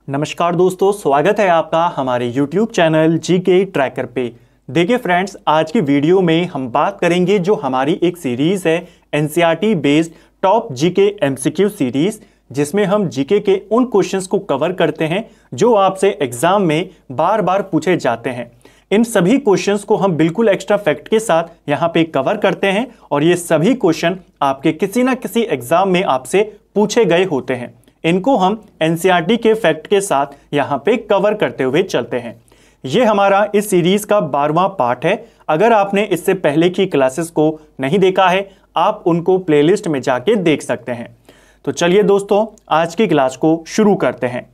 नमस्कार दोस्तों, स्वागत है आपका हमारे YouTube चैनल जीके ट्रैकर पे। देखिए फ्रेंड्स, आज की वीडियो में हम बात करेंगे जो हमारी एक सीरीज है NCERT based top GK MCQ series, जिसमें हम जीके के उन क्वेश्चंस को कवर करते हैं जो आपसे एग्जाम में बार बार पूछे जाते हैं। इन सभी क्वेश्चंस को हम बिल्कुल एक्स्ट्रा फैक्ट के साथ यहाँ पे कवर करते हैं और ये सभी क्वेश्चन आपके किसी ना किसी एग्जाम में आपसे पूछे गए होते हैं। इनको हम एनसीईआरटी के फैक्ट के साथ यहाँ पे कवर करते हुए चलते हैं। ये हमारा इस सीरीज का 12वां पार्ट है। अगर आपने इससे पहले की क्लासेस को नहीं देखा है, आप उनको प्लेलिस्ट में जाके देख सकते हैं। तो चलिए दोस्तों, आज की क्लास को शुरू करते हैं।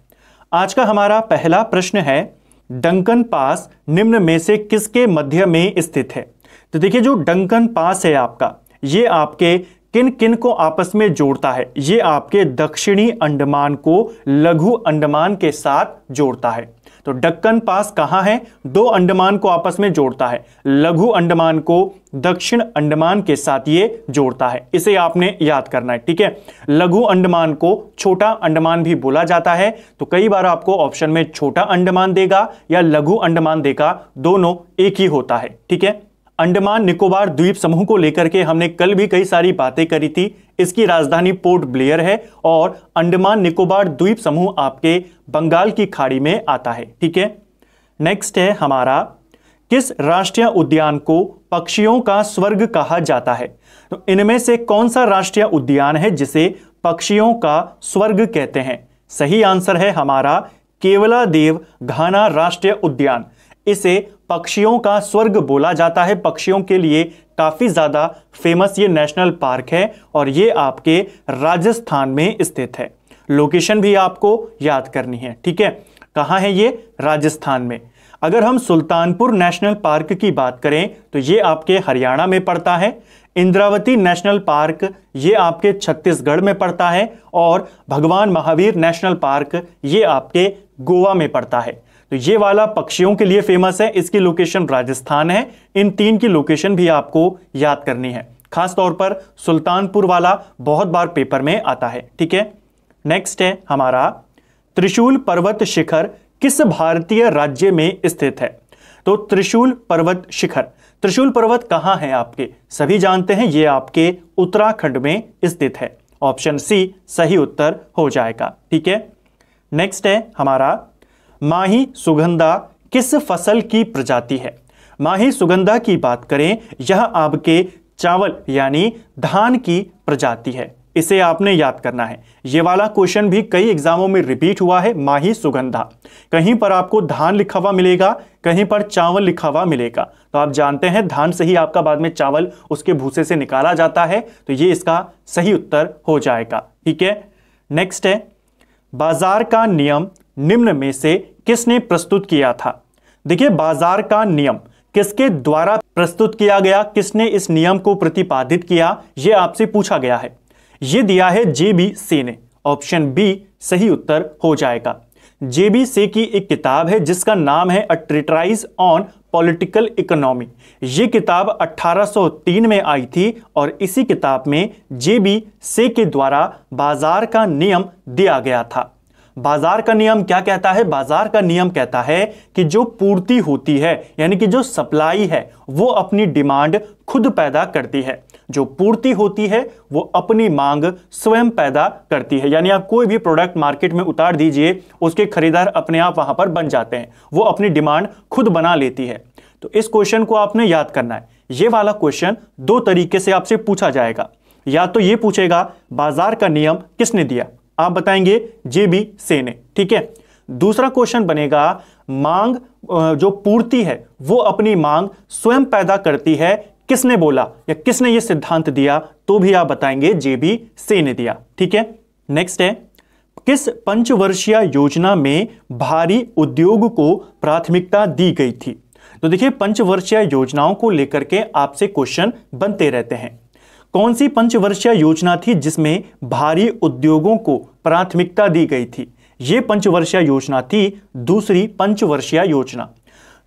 आज का हमारा पहला प्रश्न है, डंकन पास निम्न में से किसके मध्य में स्थित है? तो देखिए, जो डंकन पास है आपका, ये आपके किन किन को आपस में जोड़ता है? ये आपके दक्षिणी अंडमान को लघु अंडमान के साथ जोड़ता है। तो डक्कन पास कहाँ है? दो अंडमान को आपस में जोड़ता है। लघु अंडमान को दक्षिण अंडमान के साथ ये जोड़ता है। इसे आपने याद करना है, ठीक है। लघु अंडमान को छोटा अंडमान भी बोला जाता है। तो कई बार आपको ऑप्शन में छोटा अंडमान देगा या लघु अंडमान देगा, दोनों एक ही होता है, ठीक है। अंडमान निकोबार द्वीप समूह को लेकर के हमने कल भी कई सारी बातें करी थी। इसकी राजधानी पोर्ट ब्लेयर है और अंडमान निकोबार द्वीप समूह आपके बंगाल की खाड़ी में आता है, ठीक है। नेक्स्ट है हमारा, किस राष्ट्रीय उद्यान को पक्षियों का स्वर्ग कहा जाता है? तो इनमें से कौन सा राष्ट्रीय उद्यान है जिसे पक्षियों का स्वर्ग कहते हैं? सही आंसर है हमारा केवलादेव घाना राष्ट्रीय उद्यान। इसे पक्षियों का स्वर्ग बोला जाता है। पक्षियों के लिए काफी ज्यादा फेमस ये नेशनल पार्क है और ये आपके राजस्थान में स्थित है। लोकेशन भी आपको याद करनी है, ठीक है। कहाँ है ये? राजस्थान में। अगर हम सुल्तानपुर नेशनल पार्क की बात करें तो ये आपके हरियाणा में पड़ता है। इंद्रावती नेशनल पार्क ये आपके छत्तीसगढ़ में पड़ता है और भगवान महावीर नेशनल पार्क ये आपके गोवा में पड़ता है। तो ये वाला पक्षियों के लिए फेमस है, इसकी लोकेशन राजस्थान है। इन तीन की लोकेशन भी आपको याद करनी है। खास तौर पर सुल्तानपुर वाला बहुत बार पेपर में आता है, ठीक है। नेक्स्ट है हमारा, त्रिशूल पर्वत शिखर किस भारतीय राज्य में स्थित है? तो त्रिशूल पर्वत शिखर, त्रिशूल पर्वत कहाँ है आपके? सभी जानते हैं ये आपके उत्तराखंड में स्थित है। ऑप्शन सी सही उत्तर हो जाएगा, ठीक है। नेक्स्ट है हमारा, माही सुगंधा किस फसल की प्रजाति है? माही सुगंधा की बात करें, यह आपके चावल यानी धान की प्रजाति है। इसे आपने याद करना है। ये वाला क्वेश्चन भी कई एग्जामों में रिपीट हुआ है। माही सुगंधा, कहीं पर आपको धान लिखा हुआ मिलेगा, कहीं पर चावल लिखा हुआ मिलेगा। तो आप जानते हैं धान से ही आपका बाद में चावल उसके भूसे से निकाला जाता है। तो ये इसका सही उत्तर हो जाएगा, ठीक है। नेक्स्ट है, बाजार का नियम निम्न में से किसने प्रस्तुत किया था? देखिए, बाजार का नियम किसके द्वारा प्रस्तुत किया गया, किसने इस नियम को प्रतिपादित किया, यह आपसे पूछा गया है। यह दिया है जेबी से ने। ऑप्शन बी सही उत्तर हो जाएगा। जेबी से की एक किताब है जिसका नाम है अ ट्रीटाइज ऑन पॉलिटिकल इकोनॉमी। यह किताब 1803 में आई थी और इसी किताब में जेबी से के द्वारा बाजार का नियम दिया गया था। बाजार का नियम क्या कहता है? बाजार का नियम कहता है कि जो पूर्ति होती है यानी कि जो सप्लाई है वो अपनी डिमांड खुद पैदा करती है। जो पूर्ति होती है वो अपनी मांग स्वयं पैदा करती है। यानी आप कोई भी प्रोडक्ट मार्केट में उतार दीजिए, उसके खरीदार अपने आप वहां पर बन जाते हैं, वो अपनी डिमांड खुद बना लेती है। तो इस क्वेश्चन को आपने याद करना है। ये वाला क्वेश्चन दो तरीके से आपसे पूछा जाएगा। या तो ये पूछेगा बाजार का नियम किसने दिया, आप बताएंगे जेबी से ने, ठीक है। दूसरा क्वेश्चन बनेगा, मांग जो पूर्ति है वो अपनी मांग स्वयं पैदा करती है, किसने बोला या किसने ये सिद्धांत दिया? तो भी आप बताएंगे जेबी से ने दिया, ठीक है। नेक्स्ट है, किस पंचवर्षीय योजना में भारी उद्योग को प्राथमिकता दी गई थी? तो देखिए, पंचवर्षीय योजनाओं को लेकर के आपसे क्वेश्चन बनते रहते हैं। कौन सी पंचवर्षीय योजना थी जिसमें भारी उद्योगों को प्राथमिकता दी गई थी? यह पंचवर्षीय योजना थी दूसरी पंचवर्षीय योजना।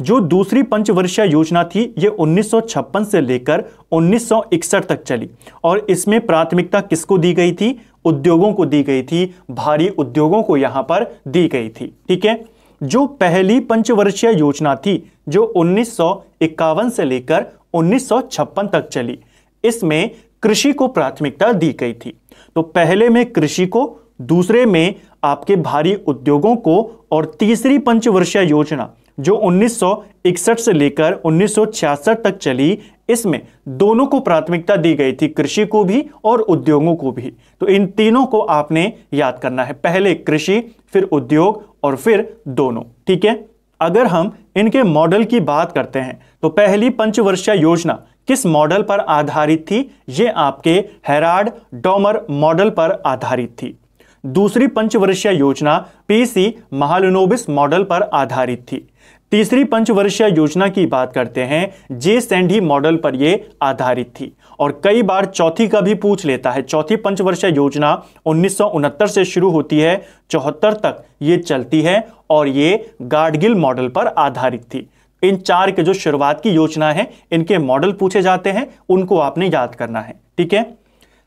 जो दूसरी पंचवर्षीय योजना थी ये 1956 से लेकर 1961 तक चली और इसमें प्राथमिकता किसको दी गई थी? उद्योगों को दी गई थी, भारी उद्योगों को यहां पर दी गई थी। ठीक है। जो पहली पंचवर्षीय योजना थी जो 1951 से लेकर 1956 तक चली, इसमें कृषि को प्राथमिकता दी गई थी। तो पहले में कृषि को, दूसरे में आपके भारी उद्योगों को और तीसरी पंचवर्षीय योजना जो 1961 से लेकर 1966 तक चली, इसमें दोनों को प्राथमिकता दी गई थी, कृषि को भी और उद्योगों को भी। तो इन तीनों को आपने याद करना है, पहले कृषि, फिर उद्योग और फिर दोनों। ठीक है। अगर हम इनके मॉडल की बात करते हैं तो पहली पंचवर्षीय योजना किस मॉडल पर आधारित थी? ये आपके हेराल्ड डॉमर मॉडल पर आधारित थी। दूसरी पंचवर्षीय योजना पीसी महालनोबिस मॉडल पर आधारित थी। तीसरी पंचवर्षीय योजना की बात करते हैं, जे सैंडी मॉडल पर यह आधारित थी। और कई बार चौथी का भी पूछ लेता है। चौथी पंचवर्षीय योजना 1969 से शुरू होती है, 74 तक ये चलती है और ये गाडगिल मॉडल पर आधारित थी। इन चार के जो शुरुआत की योजना है, इनके मॉडल पूछे जाते हैं, उनको आपने याद करना है। ठीक है।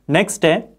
नेक्स्ट है,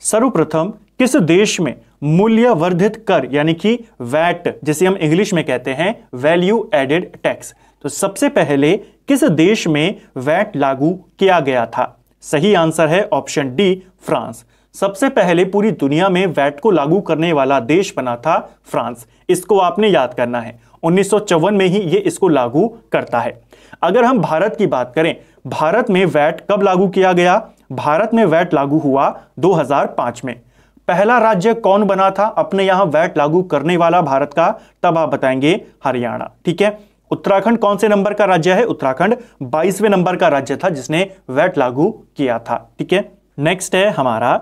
सर्वप्रथम किस देश में मूल्य वर्धित कर यानी कि वैट, जिसे हम इंग्लिश में कहते हैं वैल्यू एडेड टैक्स, तो सबसे पहले किस देश में वैट लागू किया गया था? सही आंसर है ऑप्शन डी, फ्रांस। सबसे पहले पूरी दुनिया में वैट को लागू करने वाला देश बना था फ्रांस। इसको आपने याद करना है। 1954 में ही ये इसको लागू करता है। अगर हम भारत की बात करें, भारत में वैट कब लागू किया गया? भारत में वैट लागू हुआ 2005 में। पहला राज्य कौन बना था अपने यहां वैट लागू करने वाला भारत का? तब आप बताएंगे हरियाणा। ठीक है। उत्तराखंड कौन से नंबर का राज्य है? उत्तराखंड 22वें नंबर का राज्य था जिसने वैट लागू किया था। ठीक है। नेक्स्ट है हमारा,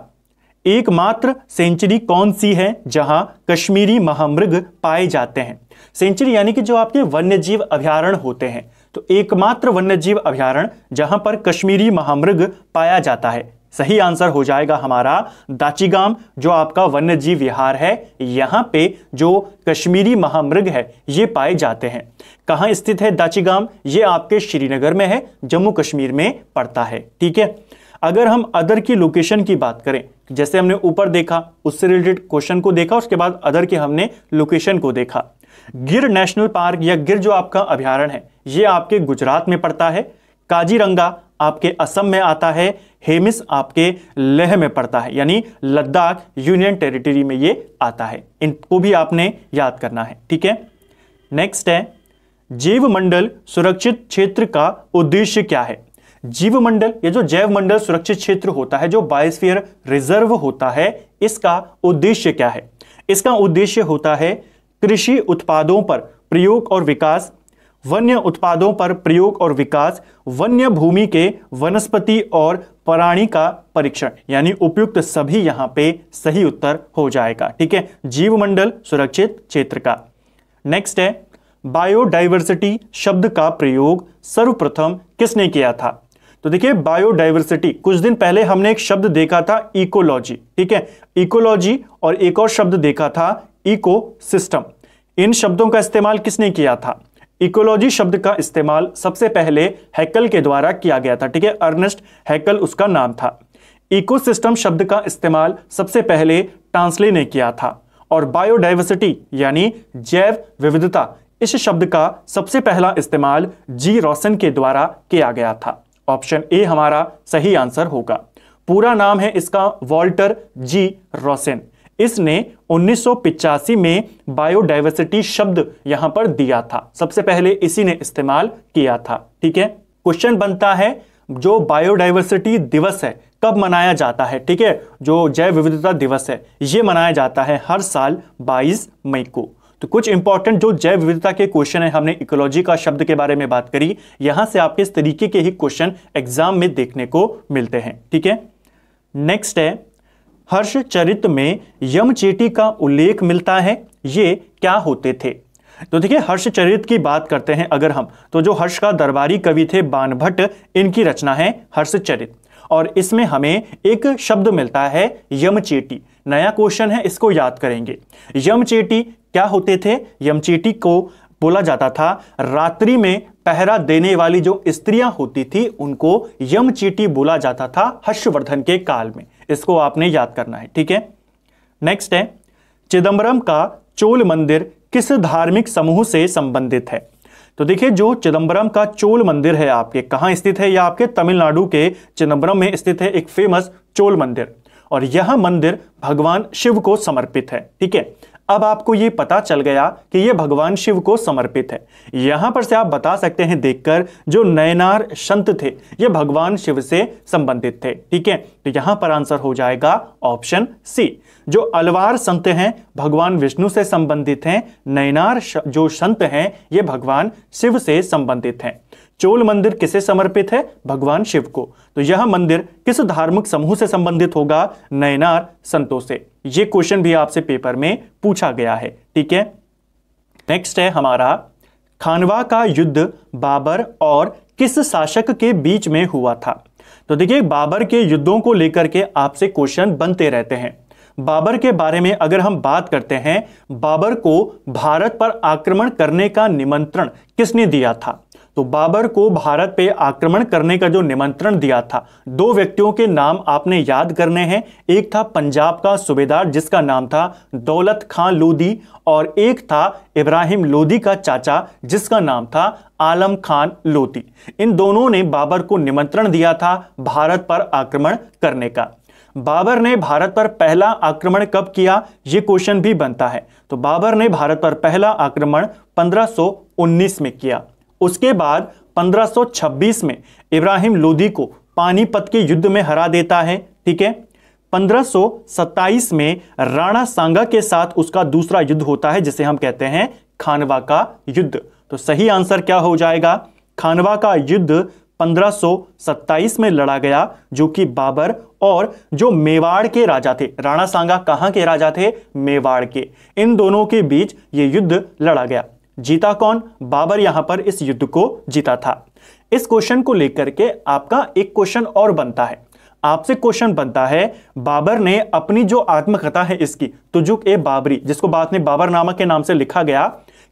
एकमात्र सेंचुरी कौन सी है जहां कश्मीरी महामृग पाए जाते हैं? सेंचुरी यानी कि जो आपके वन्यजीव अभयारण्य होते हैं, तो एकमात्र वन्यजीव अभयारण्य जहां पर कश्मीरी महामृग पाया जाता है, सही आंसर हो जाएगा हमारा दाचिगाम, जो आपका वन्यजीव विहार है। यहां पे जो कश्मीरी महामृग है ये पाए जाते हैं। कहां स्थित है दाचिगाम? ये आपके श्रीनगर में है, जम्मू कश्मीर में पड़ता है। ठीक है। अगर हम अदर की लोकेशन की बात करें, जैसे हमने ऊपर देखा, उससे रिलेटेड क्वेश्चन को देखा, उसके बाद अदर के हमने लोकेशन को देखा। गिर नेशनल पार्क या गिर जो आपका अभयारण्य है, ये आपके गुजरात में पड़ता है। काजीरंगा आपके असम में आता है। हेमिस आपके लेह में पड़ता है, यानी लद्दाख यूनियन टेरिटरी में ये आता है। इनको भी आपने याद करना है। ठीक है। नेक्स्ट है, जैव मंडल सुरक्षित क्षेत्र का उद्देश्य क्या है? जीव मंडल, ये जो जैव मंडल सुरक्षित क्षेत्र होता है, जो बायोस्फीयर रिजर्व होता है, इसका उद्देश्य क्या है? इसका उद्देश्य होता है कृषि उत्पादों पर प्रयोग और विकास, वन्य उत्पादों पर प्रयोग और विकास, वन्य भूमि के वनस्पति और प्राणी का परीक्षण, यानी उपयुक्त सभी यहां पे सही उत्तर हो जाएगा। ठीक है। जीवमंडल सुरक्षित क्षेत्र का। नेक्स्ट है, बायोडाइवर्सिटी शब्द का प्रयोग सर्वप्रथम किसने किया था? तो देखिए, बायोडाइवर्सिटी, कुछ दिन पहले हमने एक शब्द देखा था इकोलॉजी। ठीक है। इकोलॉजी और एक और शब्द देखा था इकोसिस्टम। इन शब्दों का इस्तेमाल किसने किया था? इकोलॉजी शब्द का इस्तेमाल सबसे पहले हैकल के द्वारा किया गया था। ठीक है। अर्नेस्ट हैकल उसका नाम था। इकोसिस्टम शब्द का इस्तेमाल सबसे पहले टांसले ने किया था। और बायोडाइवर्सिटी यानी जैव विविधता, इस शब्द का सबसे पहला इस्तेमाल जी रॉसन के द्वारा किया गया था। ऑप्शन ए हमारा सही आंसर होगा। पूरा नाम है इसका वॉल्टर जी रॉसन। इसने 1985 में बायोडाइवर्सिटी शब्द यहां पर दिया था, सबसे पहले इसी ने इस्तेमाल किया था। ठीक है। क्वेश्चन बनता है, जो बायोडाइवर्सिटी दिवस है कब मनाया जाता है? ठीक है। जो जैव विविधता दिवस है यह मनाया जाता है हर साल 22 मई को। तो कुछ इंपॉर्टेंट जो जैव विविधता के क्वेश्चन है, हमने इकोलॉजी का शब्द के बारे में बात करी, यहां से आपके इस तरीके के ही क्वेश्चन एग्जाम में देखने को मिलते हैं। ठीक है। नेक्स्ट है, हर्षचरित में यमचेटी का उल्लेख मिलता है, ये क्या होते थे? तो देखिए, हर्षचरित की बात करते हैं अगर हम, तो जो हर्ष का दरबारी कवि थे बाणभट्ट, इनकी रचना है हर्षचरित। और इसमें हमें एक शब्द मिलता है यमचेटी। नया क्वेश्चन है, इसको याद करेंगे। यमचेटी क्या होते थे? यमचेटी को बोला जाता था। रात्रि में पहरा देने वाली जो स्त्रियां होती थी उनको यमचीटी बोला जाता था हर्षवर्धन के काल में। इसको आपने याद करना है, ठीक है। नेक्स्ट है, चिदंबरम का चोल मंदिर किस धार्मिक समूह से संबंधित है? तो देखिए, जो चिदंबरम का चोल मंदिर है आपके कहां स्थित है? यह आपके तमिलनाडु के चिदंबरम में स्थित है, एक फेमस चोल मंदिर, और यह मंदिर भगवान शिव को समर्पित है, ठीक है। अब आपको यह पता चल गया कि यह भगवान शिव को समर्पित है। यहां पर से आप बता सकते हैं देखकर, जो नयनार संत थे ये भगवान शिव से संबंधित थे, ठीक है। तो यहां पर आंसर हो जाएगा ऑप्शन सी। जो अलवार संत हैं भगवान विष्णु से संबंधित हैं, नयनार जो संत हैं ये भगवान शिव से संबंधित हैं। चोल मंदिर किसे समर्पित है? भगवान शिव को। तो यह मंदिर किस धार्मिक समूह से संबंधित होगा? नयनार संतों से। यह क्वेश्चन भी आपसे पेपर में पूछा गया है, ठीक है। नेक्स्ट है हमारा, खानवा का युद्ध बाबर और किस शासक के बीच में हुआ था? तो देखिए, बाबर के युद्धों को लेकर के आपसे क्वेश्चन बनते रहते हैं। बाबर के बारे में अगर हम बात करते हैं, बाबर को भारत पर आक्रमण करने का निमंत्रण किसने दिया था? तो बाबर को भारत पे आक्रमण करने का जो निमंत्रण दिया था, दो व्यक्तियों के नाम आपने याद करने हैं। एक था पंजाब का सूबेदार जिसका नाम था दौलत खां लोधी, और एक था इब्राहिम लोधी का चाचा जिसका नाम था आलम खान लोधी। इन दोनों ने बाबर को निमंत्रण दिया था भारत पर आक्रमण करने का। बाबर ने भारत पर पहला आक्रमण कब किया, यह क्वेश्चन भी बनता है। तो बाबर ने भारत पर पहला आक्रमण 1519 में किया। उसके बाद 1526 में इब्राहिम लोधी को पानीपत के युद्ध में हरा देता है, ठीक है। 1527 में राणा सांगा के साथ उसका दूसरा युद्ध होता है जिसे हम कहते हैं खानवा का युद्ध। तो सही आंसर क्या हो जाएगा? खानवा का युद्ध 1527 में लड़ा गया, जो कि बाबर और जो मेवाड़ के राजा थे, राणा सांगा कहां के राजा थे? मेवाड़ के। इन दोनों के बीच यह युद्ध लड़ा गया। जीता कौन? बाबर यहां पर इस युद्ध को जीता था। इस क्वेश्चन को लेकर के आपका एक क्वेश्चन और बनता है। आपसे क्वेश्चन बनता है, बाबर ने अपनी जो आत्मकथा है इसकी तुजुक ए बाबरी, जिसको बाद में बाबरनामा के नाम से लिखा गया,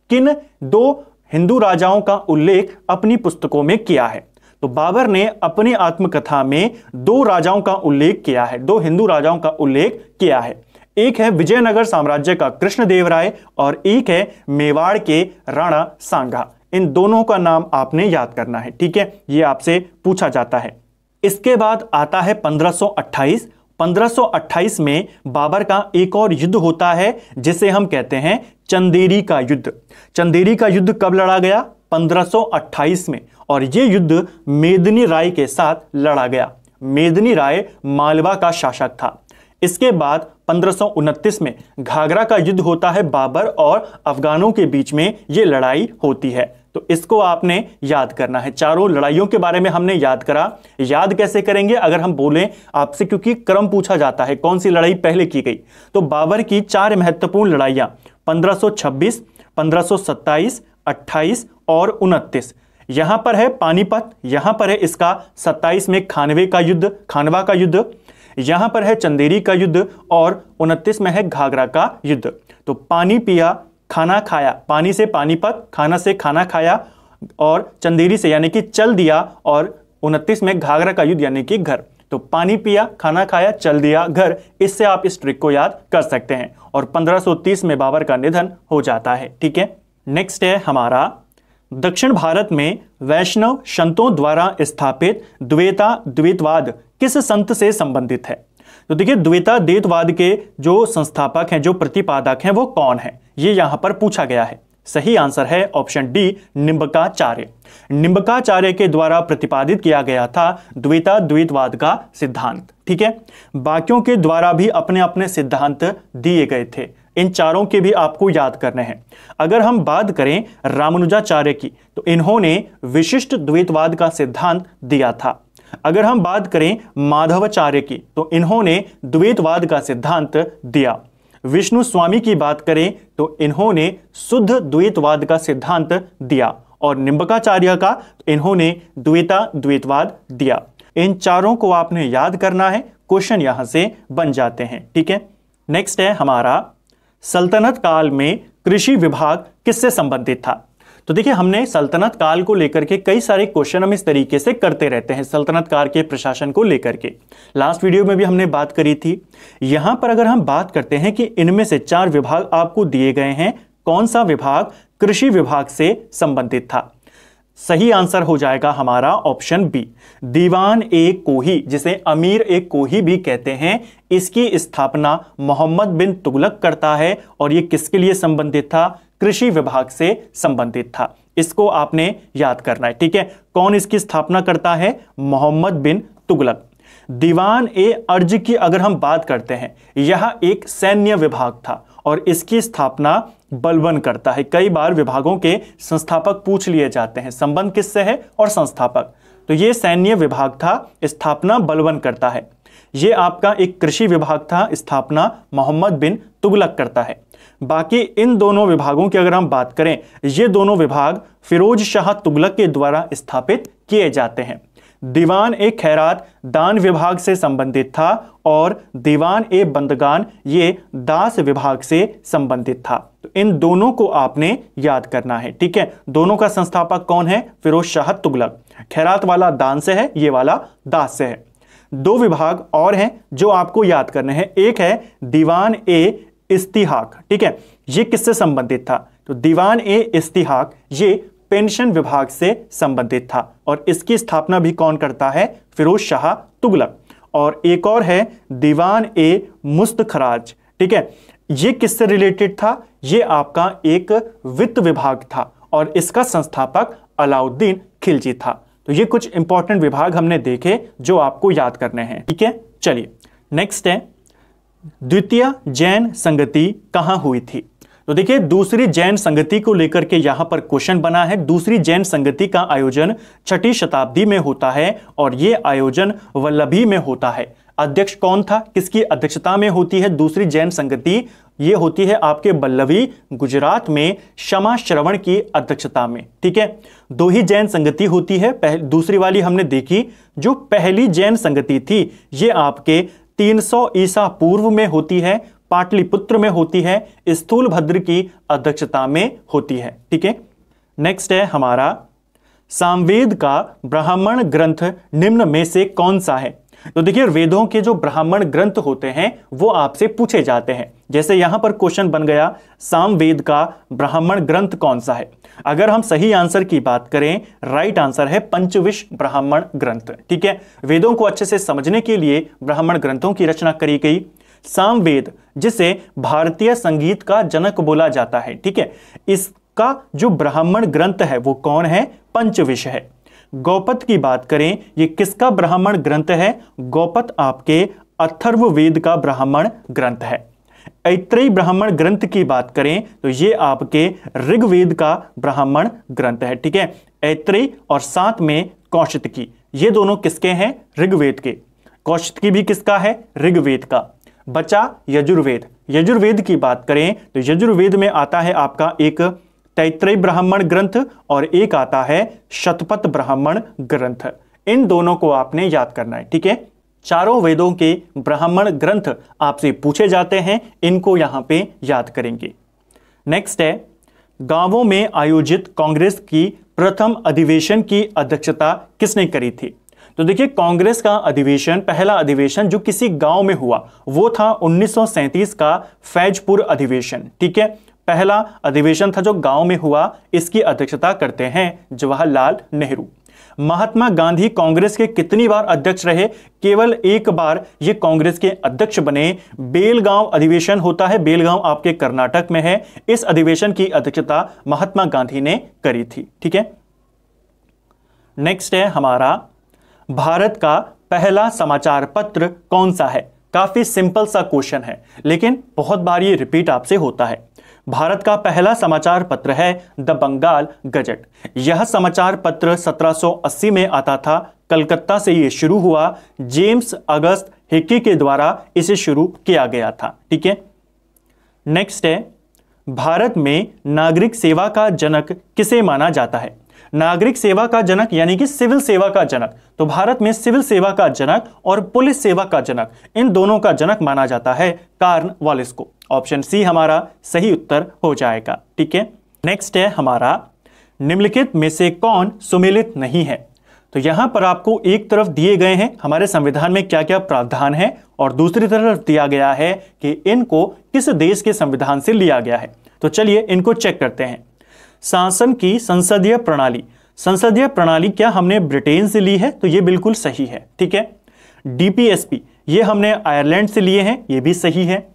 किन दो हिंदू राजाओं का उल्लेख अपनी पुस्तकों में किया है? तो बाबर ने अपनी आत्मकथा में दो राजाओं का उल्लेख किया है, दो हिंदू राजाओं का उल्लेख किया है। एक है विजयनगर साम्राज्य का कृष्णदेवराय और एक है मेवाड़ के राणा सांगा। इन दोनों का नाम आपने याद करना है, ठीक है। यह आपसे पूछा जाता है। इसके बाद आता है 1528। 1528 में बाबर का एक और युद्ध होता है जिसे हम कहते हैं चंदेरी का युद्ध। चंदेरी का युद्ध कब लड़ा गया? 1528 में, और यह युद्ध मेदिनी राय के साथ लड़ा गया। मेदिनी राय मालवा का शासक था। इसके बाद 1529 में घाघरा का युद्ध होता है, बाबर और अफगानों के बीच में यह लड़ाई होती है। तो इसको आपने याद करना है। चारों लड़ाइयों के बारे में हमने याद करा। याद कैसे करेंगे अगर हम बोलें आपसे, क्योंकि क्रम पूछा जाता है कौन सी लड़ाई पहले की गई। तो बाबर की चार महत्वपूर्ण लड़ाइयां 1526, 1527, 28 और 29। यहां पर है पानीपत, यहां पर है इसका 27 में खानवा का युद्ध, यहां पर है चंदेरी का युद्ध, और 29 में है घाघरा का युद्ध। तो पानी पिया, खाना खाया, पानी से पानीपत, खाना से खाना खाया, और चंदेरी से यानी कि चल दिया, और 29 में घाघरा का युद्ध यानी कि घर। तो पानी पिया, खाना खाया, चल दिया, घर। इससे आप इस ट्रिक को याद कर सकते हैं। और 1530 में बाबर का निधन हो जाता है, ठीक है। नेक्स्ट है हमारा, दक्षिण भारत में वैष्णव संतों द्वारा स्थापित द्वैतवाद किस संत से संबंधित है? तो देखिए, द्वैतवाद के जो संस्थापक हैं, जो प्रतिपादक हैं, वो कौन है, ये यहां पर पूछा गया है। सही आंसर है ऑप्शन डी, निम्बकाचार्य। निम्बकाचार्य के द्वारा प्रतिपादित किया गया था द्वैतवाद का सिद्धांत, ठीक है। बाकियों के द्वारा भी अपने अपने सिद्धांत दिए गए थे। इन चारों के भी आपको याद करने हैं। अगर हम बात करें रामानुजाचार्य की, तो इन्होंने विशिष्ट द्वैतवाद का सिद्धांत दिया था। अगर हम बात करें माधवाचार्य की, तो इन्होंने द्वैतवाद का सिद्धांत दिया। विष्णु स्वामी की बात करें तो इन्होंने शुद्ध द्वैतवाद का सिद्धांत दिया, और निम्बकाचार्य का इन्होंने द्वैतवाद दिया। इन चारों को आपने याद करना है, क्वेश्चन यहां से बन जाते हैं, ठीक है। नेक्स्ट है हमारा, सल्तनत काल में कृषि विभाग किससे संबंधित था? तो देखिए हमने सल्तनत काल को लेकर के कई सारे क्वेश्चन हम इस तरीके से करते रहते हैं, सल्तनत काल के प्रशासन को लेकर के। लास्ट वीडियो में भी हमने बात करी थी। यहां पर अगर हम बात करते हैं कि इनमें से 4 विभाग आपको दिए गए हैं, कौन सा विभाग कृषि विभाग से संबंधित था? सही आंसर हो जाएगा हमारा ऑप्शन बी, दीवान ए कोही, जिसे अमीर ए कोही भी कहते हैं। इसकी स्थापना मोहम्मद बिन तुगलक करता है और यह किसके लिए संबंधित था? कृषि विभाग से संबंधित था। इसको आपने याद करना है, ठीक है। कौन इसकी स्थापना करता है? मोहम्मद बिन तुगलक। दीवान ए अर्ज की अगर हम बात करते हैं, यह एक सैन्य विभाग था और इसकी स्थापना बलबन करता है। कई बार विभागों के संस्थापक पूछ लिए जाते हैं, संबंध किससे है और संस्थापक। तो ये सैन्य विभाग था, स्थापना बलबन करता है। ये आपका एक कृषि विभाग था, स्थापना मोहम्मद बिन तुगलक करता है। बाकी इन दोनों विभागों की अगर हम बात करें, ये दोनों विभाग फिरोज शाह तुगलक के द्वारा स्थापित किए जाते हैं। दीवान ए खैरात दान विभाग से संबंधित था और दीवान ए बंदगान ये दास विभाग से संबंधित था। तो इन दोनों को आपने याद करना है, ठीक है। दोनों का संस्थापक कौन है? फिरोज शाह तुगलक। खैरात वाला दान से है, ये वाला दास से है। 2 विभाग और हैं जो आपको याद करने हैं। एक है दीवान ए इस्तिहाक, ठीक है। ये किससे संबंधित था? तो दीवान ए इस्तिहाक ये पेंशन विभाग से संबंधित था और इसकी स्थापना भी कौन करता है? फिरोज शाह तुगलक। और एक और है दीवान ए मुस्तखराज, ठीक है। ये किससे रिलेटेड था? ये आपका एक वित्त विभाग था और इसका संस्थापक अलाउद्दीन खिलजी था। तो ये कुछ इंपॉर्टेंट विभाग हमने देखे जो आपको याद करने हैं, ठीक है। चलिए नेक्स्ट है, द्वितीय जैन संगति कहां हुई थी? तो देखिए दूसरी जैन संगति को लेकर के यहां पर क्वेश्चन बना है। दूसरी जैन संगति का आयोजन 6ठी शताब्दी में होता है और यह आयोजन वल्लभी में होता है। अध्यक्ष कौन था? किसकी अध्यक्षता में होती है दूसरी जैन संगति? ये होती है आपके वल्लभी, गुजरात में क्षमा श्रवण की अध्यक्षता में, ठीक है। 2 ही जैन संगति होती है। दूसरी वाली हमने देखी, जो पहली जैन संगति थी ये आपके 300 ईसा पूर्व में होती है, पाटलिपुत्र में होती है, स्थूलभद्र की अध्यक्षता में होती है, ठीक है। नेक्स्ट है हमारा, सामवेद का ब्राह्मण ग्रंथ निम्न में से कौन सा है? तो देखिए वेदों के जो ब्राह्मण ग्रंथ होते हैं वो आपसे पूछे जाते हैं। जैसे यहां पर क्वेश्चन बन गया, सामवेद का ब्राह्मण ग्रंथ कौन सा है? अगर हम सही आंसर की बात करें, राइट आंसर है पंचविश ब्राह्मण ग्रंथ, ठीक है। वेदों को अच्छे से समझने के लिए ब्राह्मण ग्रंथों की रचना करी गई। सामवेद, जिसे भारतीय संगीत का जनक बोला जाता है, ठीक है, इसका जो ब्राह्मण ग्रंथ है वो कौन है? पंचविश है। गौपद की बात करें, ये किसका ब्राह्मण ग्रंथ है? गौपद आपके अथर्ववेद का ब्राह्मण ग्रंथ है। ऐत्रेयी ब्राह्मण ग्रंथ की बात करें तो ये आपके ऋग्वेद का ब्राह्मण ग्रंथ है, ठीक है। ऐत्रेयी और साथ में कौशितकी, ये दोनों किसके हैं? ऋग्वेद के। कौशितकी भी किसका है? ऋग्वेद का। बचा यजुर्वेद। यजुर्वेद की बात करें तो यजुर्वेद में आता है आपका एक तैत्रेयी ब्राह्मण ग्रंथ और एक आता है शतपथ ब्राह्मण ग्रंथ। इन दोनों को आपने याद करना है, ठीक है। चारों वेदों के ब्राह्मण ग्रंथ आपसे पूछे जाते हैं, इनको यहां पे याद करेंगे। नेक्स्ट है, गांवों में आयोजित कांग्रेस की प्रथम अधिवेशन की अध्यक्षता किसने करी थी? तो देखिए कांग्रेस का अधिवेशन, पहला अधिवेशन जो किसी गांव में हुआ वो था 1937 का फैजपुर अधिवेशन, ठीक है। पहला अधिवेशन था जो गांव में हुआ, इसकी अध्यक्षता करते हैं जवाहरलाल नेहरू। महात्मा गांधी कांग्रेस के कितनी बार अध्यक्ष रहे? केवल एक बार ये कांग्रेस के अध्यक्ष बने। बेलगांव अधिवेशन होता है, बेलगांव आपके कर्नाटक में है। इस अधिवेशन की अध्यक्षता महात्मा गांधी ने करी थी, ठीक है। नेक्स्ट है हमारा, भारत का पहला समाचार पत्र कौन सा है? काफी सिंपल सा क्वेश्चन है लेकिन बहुत बार ये रिपीट आपसे होता है। भारत का पहला समाचार पत्र है द बंगाल गजट। यह समाचार पत्र 1780 में आता था, कलकत्ता से यह शुरू हुआ। जेम्स अगस्त हिक्की के द्वारा इसे शुरू किया गया था, ठीक है। नेक्स्ट है, भारत में नागरिक सेवा का जनक किसे माना जाता है? नागरिक सेवा का जनक यानी कि सिविल सेवा का जनक। तो भारत में सिविल सेवा का जनक और पुलिस सेवा का जनक, इन दोनों का जनक माना जाता है कॉर्नवालिस को। ऑप्शन सी हमारा सही उत्तर हो जाएगा, ठीक है। नेक्स्ट है हमारा, निम्नलिखित में से कौन सुमेलित नहीं है? तो यहां पर आपको एक तरफ दिए गए हैं हमारे संविधान में क्या क्या प्रावधान है और दूसरी तरफ दिया गया है कि इनको किस देश के संविधान से लिया गया है। तो चलिए इनको चेक करते हैं। शासन की संसदीय प्रणाली, संसदीय प्रणाली क्या हमने ब्रिटेन से ली है? तो ये बिल्कुल सही है, ठीक है। डीपीएसपी ये हमने आयरलैंड से लिए हैं, ये भी सही है।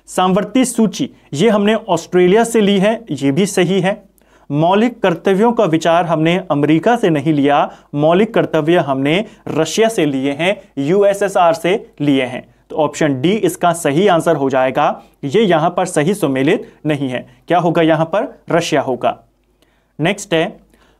सामवर्ती सूची ये हमने ऑस्ट्रेलिया से ली है, ये भी सही है। मौलिक कर्तव्यों का विचार हमने अमेरिका से नहीं लिया, मौलिक कर्तव्य हमने रशिया से लिए हैं, यूएसएसआर से लिए हैं। तो ऑप्शन डी इसका सही आंसर हो जाएगा। ये यहां पर सही सुमेलित नहीं है। क्या होगा यहां पर? रशिया होगा। नेक्स्ट है,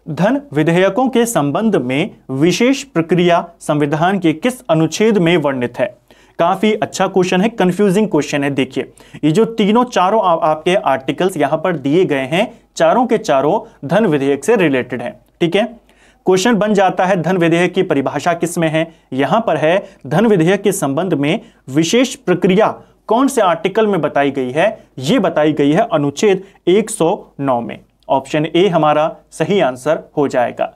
धन विधेयकों के संबंध में विशेष प्रक्रिया संविधान के किस अनुच्छेद में वर्णित है? काफी अच्छा क्वेश्चन है, कंफ्यूजिंग क्वेश्चन है। देखिए ये जो चारों आपके आर्टिकल्स यहां पर दिए गए हैं, चारों के चारों धन विधेयक से रिलेटेड हैं, ठीक है। क्वेश्चन बन जाता है धन विधेयक की परिभाषा किस में है? यहां पर है धन विधेयक के संबंध में विशेष प्रक्रिया कौन से आर्टिकल में बताई गई है? यह बताई गई है अनुच्छेद 109 में। ऑप्शन ए हमारा सही आंसर हो जाएगा।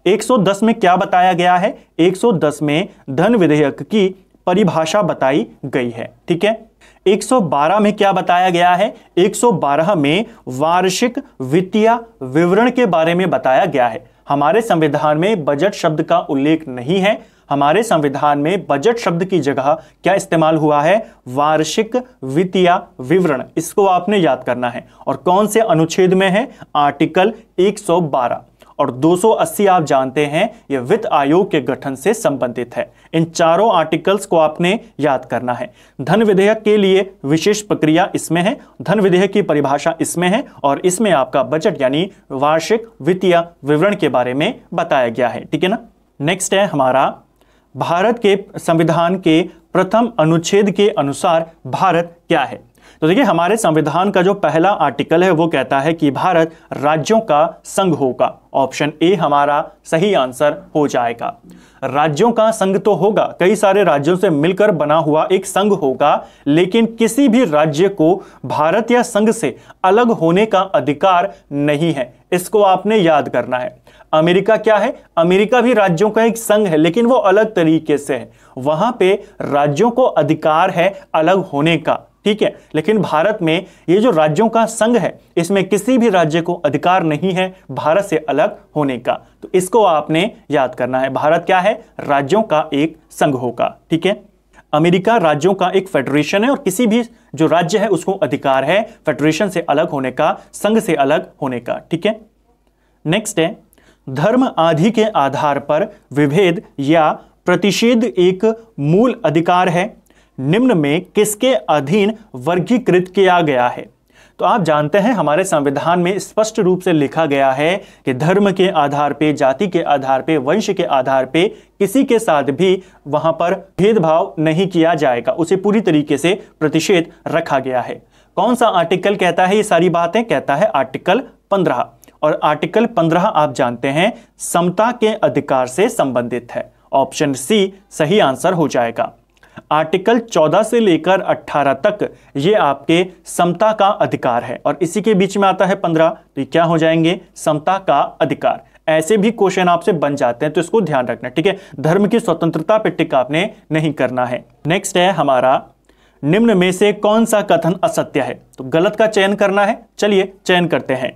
110 में क्या बताया गया है? 110 में धन विधेयक की परिभाषा बताई गई है, ठीक है। 112 में क्या बताया गया है? 112 में वार्षिक वित्तीय विवरण के बारे में बताया गया है। हमारे संविधान में बजट शब्द का उल्लेख नहीं है। हमारे संविधान में बजट शब्द की जगह क्या इस्तेमाल हुआ है? वार्षिक वित्तीय विवरण। इसको आपने याद करना है। और कौन से अनुच्छेद में है? आर्टिकल 112 और 280 आप जानते हैं यह वित्त आयोग के गठन से संबंधित है। इन चारों आर्टिकल्स को आपने याद करना है। धन विधेयक के लिए विशेष प्रक्रिया इसमें है, धन विधेयक की परिभाषा इसमें है और इसमें आपका बजट यानी वार्षिक वित्तीय विवरण के बारे में बताया गया है, ठीक है ना। नेक्स्ट है हमारा, भारत के संविधान के प्रथम अनुच्छेद के अनुसार भारत क्या है? तो देखिए हमारे संविधान का जो पहला आर्टिकल है वो कहता है कि भारत राज्यों का संघ होगा। ऑप्शन ए हमारा सही आंसर हो जाएगा। राज्यों का संघ तो होगा, कई सारे राज्यों से मिलकर बना हुआ एक संघ होगा, लेकिन किसी भी राज्य को भारत या संघ से अलग होने का अधिकार नहीं है। इसको आपने याद करना है। अमेरिका क्या है? अमेरिका भी राज्यों का एक संघ है, लेकिन वो अलग तरीके से है। वहां पे राज्यों को अधिकार है अलग होने का, ठीक है। लेकिन भारत में ये जो राज्यों का संघ है, इसमें किसी भी राज्य को अधिकार नहीं है भारत से अलग होने का। तो इसको आपने याद करना है। भारत क्या है? राज्यों का एक संघ होगा, ठीक है। अमेरिका राज्यों का एक फेडरेशन है और किसी भी जो राज्य है उसको अधिकार है फेडरेशन से अलग होने का, संघ से अलग होने का, ठीक है। नेक्स्ट है, धर्म आदि के आधार पर विभेद या प्रतिषेध एक मूल अधिकार है, निम्न में किसके अधीन वर्गीकृत किया गया है? तो आप जानते हैं हमारे संविधान में स्पष्ट रूप से लिखा गया है कि धर्म के आधार पे, जाति के आधार पे, वंश के आधार पे किसी के साथ भी वहां पर भेदभाव नहीं किया जाएगा, उसे पूरी तरीके से प्रतिषेध रखा गया है। कौन सा आर्टिकल कहता है ये सारी बातें? कहता है आर्टिकल 15। और आर्टिकल 15 आप जानते हैं समता के अधिकार से संबंधित है। ऑप्शन सी सही आंसर हो जाएगा। आर्टिकल 14 से लेकर 18 तक ये आपके समता का अधिकार है और इसी के बीच में आता है 15, तो ये क्या हो जाएंगे? समता का अधिकार। ऐसे भी क्वेश्चन आपसे बन जाते हैं, तो इसको ध्यान रखना, ठीक है। धर्म की स्वतंत्रता पे टिक आपने नहीं करना है। नेक्स्ट है हमारा, निम्न में से कौन सा कथन असत्य है? तो गलत का चयन करना है। चलिए चयन करते हैं।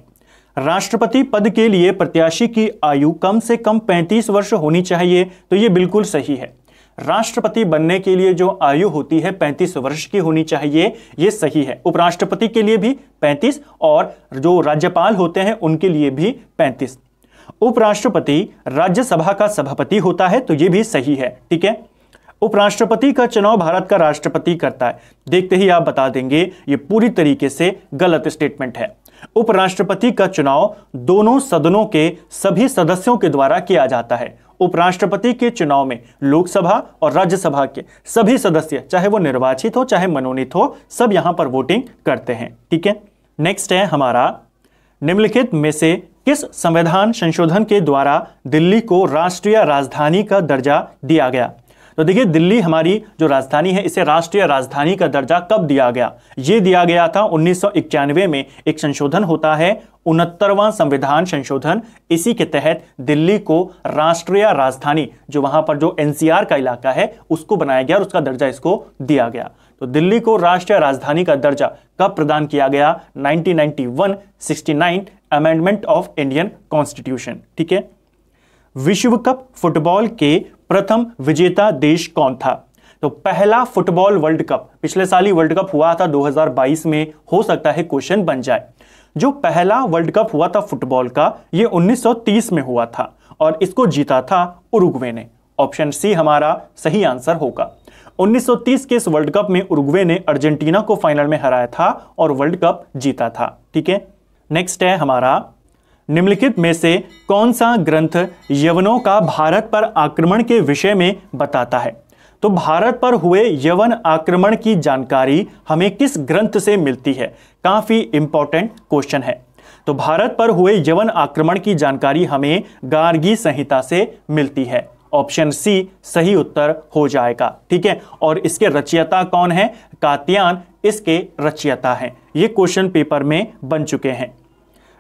राष्ट्रपति पद के लिए प्रत्याशी की आयु कम से कम 35 वर्ष होनी चाहिए, तो ये बिल्कुल सही है। राष्ट्रपति बनने के लिए जो आयु होती है 35 वर्ष की होनी चाहिए, ये सही है। उपराष्ट्रपति के लिए भी 35 और जो राज्यपाल होते हैं उनके लिए भी 35। उपराष्ट्रपति राज्यसभा का सभापति होता है, तो ये भी सही है, ठीक है। उपराष्ट्रपति का चुनाव भारत का राष्ट्रपति करता है। देखते ही आप बता देंगे ये पूरी तरीके से गलत स्टेटमेंट है। उपराष्ट्रपति का चुनाव दोनों सदनों के सभी सदस्यों के द्वारा किया जाता है। उपराष्ट्रपति के चुनाव में लोकसभा और राज्यसभा के सभी सदस्य, चाहे वो निर्वाचित हो चाहे मनोनीत हो, सब यहां पर वोटिंग करते हैं, ठीक है। नेक्स्ट है हमारा, निम्नलिखित में से किस संविधान संशोधन के द्वारा दिल्ली को राष्ट्रीय राजधानी का दर्जा दिया गया? तो देखिए दिल्ली हमारी जो राजधानी है, इसे राष्ट्रीय राजधानी का दर्जा कब दिया गया? ये दिया गया था 1991 में। एक संशोधन होता है 69वां संविधान संशोधन, इसी के तहत दिल्ली को राष्ट्रीय राजधानी, जो वहां पर जो एनसीआर का इलाका है उसको बनाया गया और उसका दर्जा इसको दिया गया। तो दिल्ली को राष्ट्रीय राजधानी का दर्जा कब प्रदान किया गया? 1991 69 अमेंडमेंट ऑफ इंडियन कॉन्स्टिट्यूशन। ठीक है। विश्व कप फुटबॉल के प्रथम विजेता देश कौन था? तो पहला फुटबॉल वर्ल्ड कप, पिछले साल ही वर्ल्ड कप हुआ था 2022 में, हो सकता है क्वेश्चन बन जाए। जो पहला वर्ल्ड कप हुआ था फुटबॉल का, ये 1930 में हुआ था और इसको जीता था उरुग्वे ने। ऑप्शन सी हमारा सही आंसर होगा। 1930 के इस वर्ल्ड कप में उरुग्वे ने अर्जेंटीना को फाइनल में हराया था और वर्ल्ड कप जीता था। ठीक है। नेक्स्ट है हमारा, निम्नलिखित में से कौन सा ग्रंथ यवनों का भारत पर आक्रमण के विषय में बताता है? तो भारत पर हुए यवन आक्रमण की जानकारी हमें किस ग्रंथ से मिलती है? काफी इंपॉर्टेंट क्वेश्चन है। तो भारत पर हुए यवन आक्रमण की जानकारी हमें गार्गी संहिता से मिलती है। ऑप्शन सी सही उत्तर हो जाएगा। ठीक है। और इसके रचयिता कौन है? कात्यायन इसके रचयिता हैं। ये क्वेश्चन पेपर में बन चुके हैं।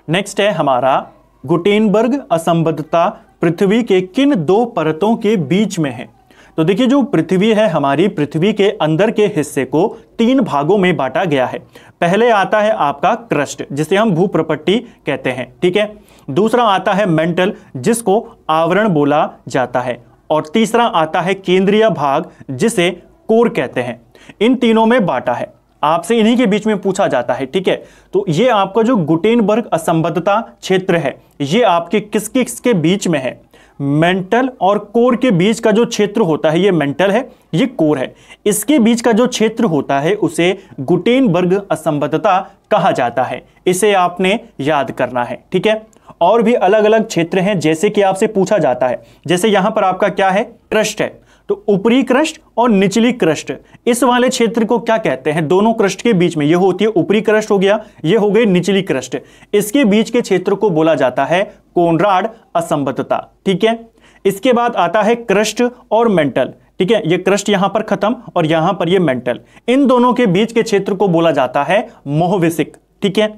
नेक्स्ट है हमारा, गुटेनबर्ग असंबद्धता पृथ्वी के किन दो परतों के बीच में है? तो देखिए, जो पृथ्वी है हमारी, पृथ्वी के अंदर के हिस्से को 3 भागों में बांटा गया है। पहले आता है आपका क्रस्ट, जिसे हम भूप्रपट्टी कहते हैं। ठीक है। दूसरा आता है मेंटल, जिसको आवरण बोला जाता है, और तीसरा आता है केंद्रीय भाग, जिसे कोर कहते हैं। इन तीनों में बांटा है। आपसे इन्हीं के बीच में पूछा जाता है। ठीक है। तो ये आपका जो गुटेनबर्ग असंबद्धता क्षेत्र है, ये आपके किसके बीच में है? मेंटल और कोर के बीच का जो क्षेत्र होता है, ये मेंटल है, ये कोर है। इसके बीच का जो क्षेत्र होता है उसे गुटेनबर्ग असंबद्धता कहा जाता है। इसे आपने याद करना है। ठीक है। और भी अलग अलग क्षेत्र हैं, जैसे कि आपसे पूछा जाता है, जैसे यहां पर आपका क्या है? क्रस्ट है। तो ऊपरी क्रस्ट और निचली क्रस्ट, इस वाले क्षेत्र को क्या कहते हैं? दोनों क्रस्ट के बीच में, ये होती है ऊपरी क्रस्ट हो गया, ये हो गई निचली क्रस्ट। इसके बीच के क्षेत्र को बोला जाता है कोनराड असंबद्धता। ठीक है। इसके बाद आता है क्रस्ट और मेंटल। ठीक है। ये क्रस्ट यहां पर खत्म और यहां पर ये मेंटल, इन दोनों के बीच के क्षेत्र को बोला जाता है मोहविसिक। ठीक है।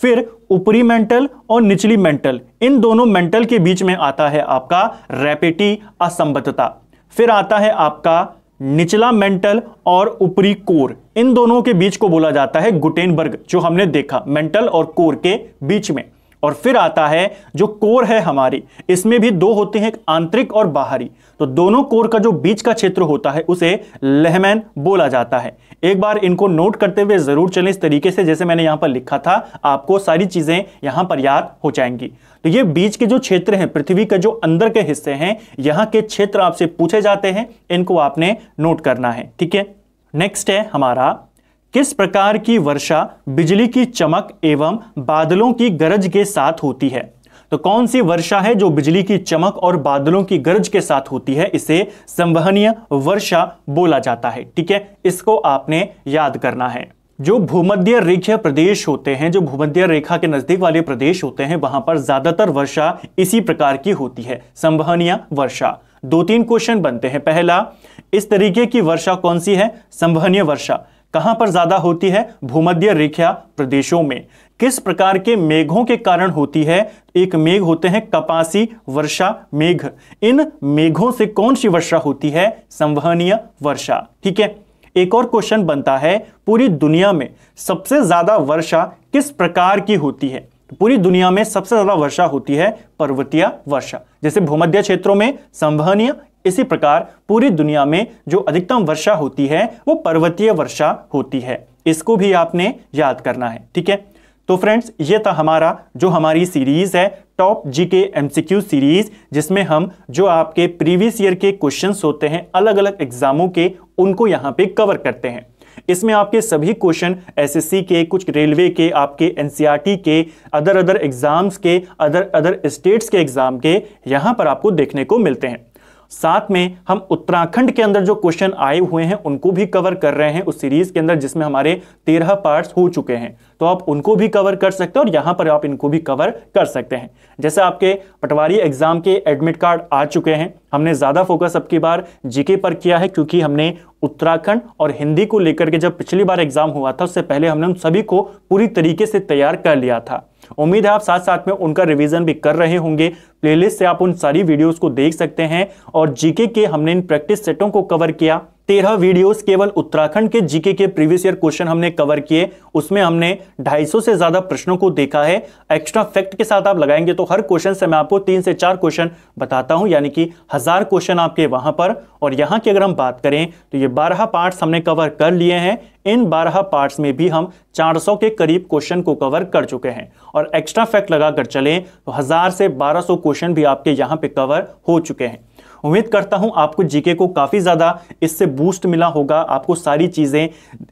फिर ऊपरी मेंटल और निचली मेंटल, इन दोनों मेंटल के बीच में आता है आपका रैपेटी असंबद्धता। फिर आता है आपका निचला मेंटल और ऊपरी कोर, इन दोनों के बीच को बोला जाता है गुटेनबर्ग, जो हमने देखा मेंटल और कोर के बीच में। और फिर आता है जो कोर है हमारी, इसमें भी दो होते हैं, एक आंतरिक और बाहरी। तो दोनों कोर का जो बीच का क्षेत्र होता है उसे लेहमैन बोला जाता है। एक बार इनको नोट करते हुए जरूर चलें इस तरीके से, जैसे मैंने यहां पर लिखा था, आपको सारी चीजें यहां पर याद हो जाएंगी। तो ये बीच के जो क्षेत्र हैं, पृथ्वी के जो अंदर के हिस्से हैं, यहां के क्षेत्र आपसे पूछे जाते हैं, इनको आपने नोट करना है। ठीक है। नेक्स्ट है हमारा, किस प्रकार की वर्षा बिजली की चमक एवं बादलों की गरज के साथ होती है? तो कौन सी वर्षा है जो बिजली की चमक और बादलों की गरज के साथ होती है? इसे संवहनीय वर्षा बोला जाता है। ठीक है। इसको आपने याद करना है। जो भूमध्य रेखीय प्रदेश होते हैं, जो भूमध्य रेखा के नजदीक वाले प्रदेश होते हैं, वहां पर ज्यादातर वर्षा इसी प्रकार की होती है, संवहनीय वर्षा। 2-3 क्वेश्चन बनते हैं। पहला, इस तरीके की वर्षा कौन सी है? संवहनीय वर्षा। कहां पर ज्यादा होती है? भूमध्य रेखीय प्रदेशों में। किस प्रकार के मेघों के कारण होती है? एक मेघ होते हैं कपासी वर्षा मेघ। इन मेघों से कौन सी वर्षा होती है? संवहनीय वर्षा। ठीक है। एक और क्वेश्चन बनता है, पूरी दुनिया में सबसे ज्यादा वर्षा किस प्रकार की होती है? पूरी दुनिया में सबसे ज्यादा वर्षा होती है पर्वतीय वर्षा। जैसे भूमध्य क्षेत्रों में संवहनीय, इसी प्रकार पूरी दुनिया में जो अधिकतम वर्षा होती है वो पर्वतीय वर्षा होती है। इसको भी आपने याद करना है। ठीक है। तो फ्रेंड्स, ये था हमारा जो हमारी सीरीज है टॉप जीके एमसीक्यू सीरीज, जिसमें हम जो आपके प्रीवियस ईयर के क्वेश्चंस होते हैं अलग अलग एग्जामों के, उनको यहाँ पे कवर करते हैं। इसमें आपके सभी क्वेश्चन एसएससी के, कुछ रेलवे के, आपके एनसीईआरटी के, अदर एग्जाम्स के, अदर स्टेट्स के एग्जाम के यहाँ पर आपको देखने को मिलते हैं। साथ में हम उत्तराखंड के अंदर जो क्वेश्चन आए हुए हैं उनको भी कवर कर रहे हैं उस सीरीज के अंदर, जिसमें हमारे 13 पार्ट्स हो चुके हैं। तो आप उनको भी कवर कर सकते हैं और यहां पर आप इनको भी कवर कर सकते हैं। जैसे आपके पटवारी एग्जाम के एडमिट कार्ड आ चुके हैं, हमने ज्यादा फोकस अब की बार जीके पर किया है, क्योंकि हमने उत्तराखंड और हिंदी को लेकर के जब पिछली बार एग्जाम हुआ था उससे पहले हमने उन सभी को पूरी तरीके से तैयार कर लिया था। उम्मीद है आप साथ साथ में उनका रिवीजन भी कर रहे होंगे। प्लेलिस्ट से आप उन सारी वीडियोस को देख सकते हैं। और जीके के हमने इन प्रैक्टिस सेटों को कवर किया। 13 वीडियोस केवल उत्तराखंड के जीके के प्रीवियस ईयर क्वेश्चन हमने कवर किए। उसमें हमने 250 से ज्यादा प्रश्नों को देखा है। एक्स्ट्रा फैक्ट के साथ आप लगाएंगे तो हर क्वेश्चन से मैं आपको 3 से 4 क्वेश्चन बताता हूं, यानी कि 1000 क्वेश्चन आपके वहां पर। और यहां की अगर हम बात करें तो ये 12 पार्ट्स हमने कवर कर लिए हैं। इन 12 पार्ट्स में भी हम 400 के करीब क्वेश्चन को कवर कर चुके हैं। और एक्स्ट्रा फैक्ट लगाकर चलें तो 1000 से 1200 क्वेश्चन भी आपके यहां पे कवर हो चुके हैं। उम्मीद करता हूं आपको जीके को काफी ज्यादा इससे बूस्ट मिला होगा। आपको सारी चीजें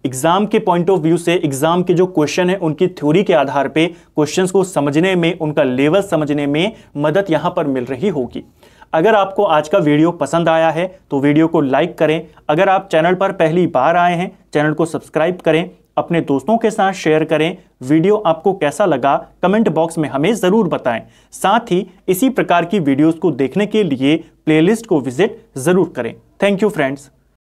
एग्जाम के पॉइंट ऑफ व्यू से, एग्जाम के जो क्वेश्चन है उनकी थ्योरी के आधार पे क्वेश्चंस को समझने में, उनका लेवल समझने में मदद यहां पर मिल रही होगी। अगर आपको आज का वीडियो पसंद आया है तो वीडियो को लाइक करें। अगर आप चैनल पर पहली बार आए हैं, चैनल को सब्सक्राइब करें, अपने दोस्तों के साथ शेयर करें। वीडियो आपको कैसा लगा कमेंट बॉक्स में हमें जरूर बताएं। साथ ही इसी प्रकार की वीडियोस को देखने के लिए प्लेलिस्ट को विजिट जरूर करें। Thank you friends.